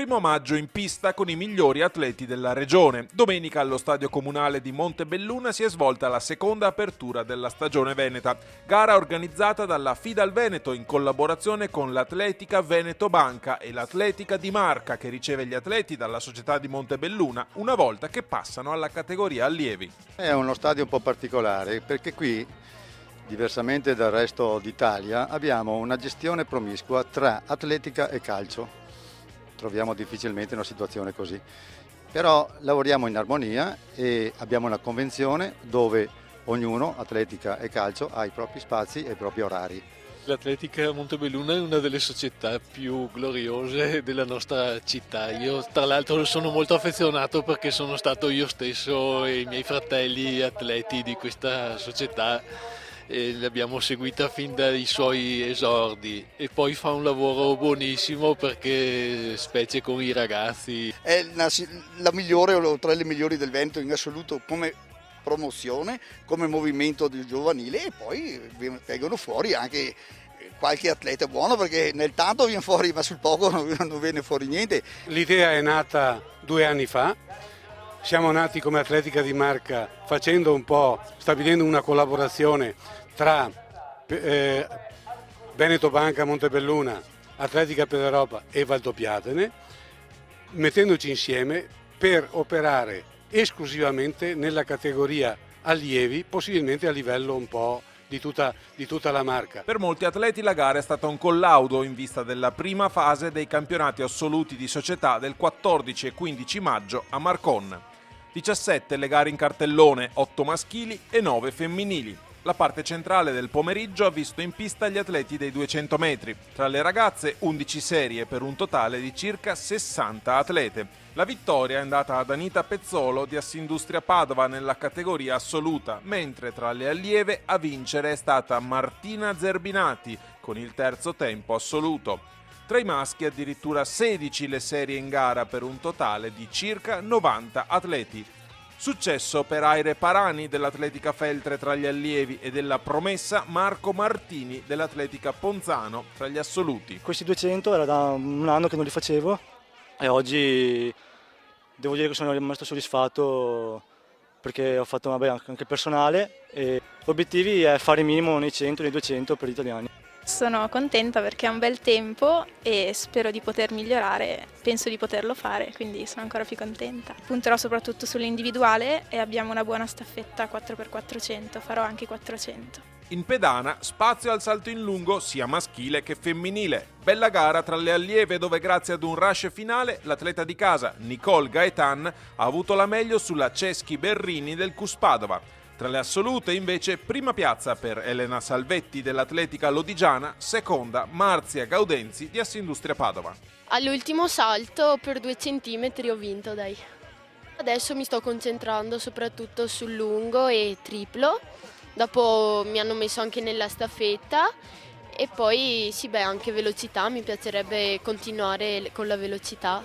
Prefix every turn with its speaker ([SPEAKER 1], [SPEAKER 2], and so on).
[SPEAKER 1] 1° maggio in pista con i migliori atleti della regione. Domenica allo Stadio Comunale di Montebelluna si è svolta la seconda apertura della stagione veneta, gara organizzata dalla Fidal Veneto in collaborazione con l'Atletica Veneto Banca e l'Atletica di Marca, che riceve gli atleti dalla società di Montebelluna una volta che passano alla categoria allievi.
[SPEAKER 2] È uno stadio un po' particolare perché qui, diversamente dal resto d'Italia, abbiamo una gestione promiscua tra atletica e calcio. Troviamo difficilmente una situazione così. Però lavoriamo in armonia e abbiamo una convenzione dove ognuno, atletica e calcio, ha i propri spazi e i propri orari.
[SPEAKER 3] L'Atletica Montebelluna è una delle società più gloriose della nostra città. Io tra l'altro sono molto affezionato perché sono stato io stesso e i miei fratelli atleti di questa società e l'abbiamo seguita fin dai suoi esordi, e poi fa un lavoro buonissimo perché specie con i ragazzi.
[SPEAKER 4] È la migliore o tra le migliori del Veneto in assoluto come promozione, come movimento del giovanile, e poi vengono fuori anche qualche atleta buono, perché nel tanto viene fuori ma sul poco non viene fuori niente.
[SPEAKER 5] L'idea è nata 2 anni fa. Siamo nati come Atletica di Marca stabilendo una collaborazione tra Veneto Banca Montebelluna, Atletica per l'Europa e Valdobbiadene, mettendoci insieme per operare esclusivamente nella categoria allievi, possibilmente a livello un po' di tutta la marca.
[SPEAKER 1] Per molti atleti la gara è stata un collaudo in vista della prima fase dei campionati assoluti di società del 14 e 15 maggio a Marcon. 17 le gare in cartellone, 8 maschili e 9 femminili. La parte centrale del pomeriggio ha visto in pista gli atleti dei 200 metri. Tra le ragazze 11 serie per un totale di circa 60 atlete. La vittoria è andata ad Anita Pezzolo di Assindustria Padova nella categoria assoluta, mentre tra le allieve a vincere è stata Martina Zerbinati con il terzo tempo assoluto. Tra i maschi addirittura 16 le serie in gara per un totale di circa 90 atleti. Successo per Aire Parani dell'Atletica Feltre tra gli allievi e della promessa Marco Martini dell'Atletica Ponzano tra gli assoluti.
[SPEAKER 6] Questi 200 era da un anno che non li facevo e oggi devo dire che sono rimasto soddisfatto perché ho fatto anche personale e l'obiettivo è fare minimo nei 100 nei 200 per gli italiani.
[SPEAKER 7] Sono contenta perché è un bel tempo e spero di poter migliorare, penso di poterlo fare, quindi sono ancora più contenta. Punterò soprattutto sull'individuale e abbiamo una buona staffetta 4x400, farò anche 400.
[SPEAKER 1] In pedana, spazio al salto in lungo sia maschile che femminile. Bella gara tra le allieve dove grazie ad un rush finale l'atleta di casa Nicole Gaetan ha avuto la meglio sulla Ceschi Berrini del CUS Padova. Tra le assolute invece prima piazza per Elena Salvetti dell'Atletica Lodigiana, seconda Marzia Gaudenzi di Assindustria Padova.
[SPEAKER 8] All'ultimo salto per 2 centimetri ho vinto, dai. Adesso mi sto concentrando soprattutto sul lungo e triplo, dopo mi hanno messo anche nella staffetta e poi anche velocità, mi piacerebbe continuare con la velocità.